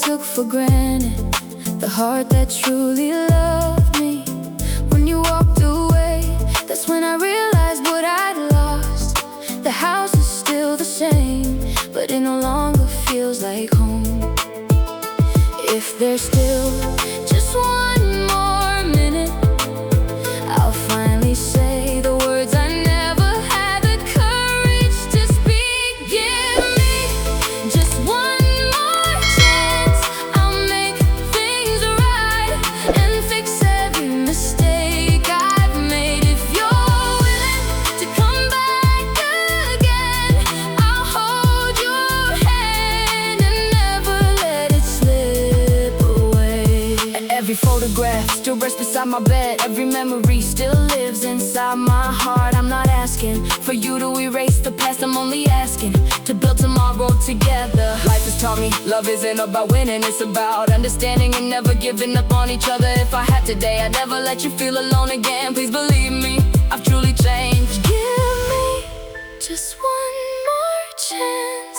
took for granted, the heart that truly loved me. When you walked away, that's when I realized what I'd lost. The house is still the same, but it no longer feels like home. If there's still just one more minute, I'll finally say the words I never had the courage to speak. Give me just one more chance. I'll make things right and fix every mistake I've made. If you're willing to come back again, I'll hold your hand and never let it slip away. And every photograph still rests beside my bed. Every memory still lives inside my heart. I'm not asking for you to erase the past, I'm only asking to build tomorrow together. Life has taught me love isn't about winning, it's about understanding and never giving up on each other. If I had today, I'd never let you feel alone again. Please believe me, I've truly changed. Give me just one more chance.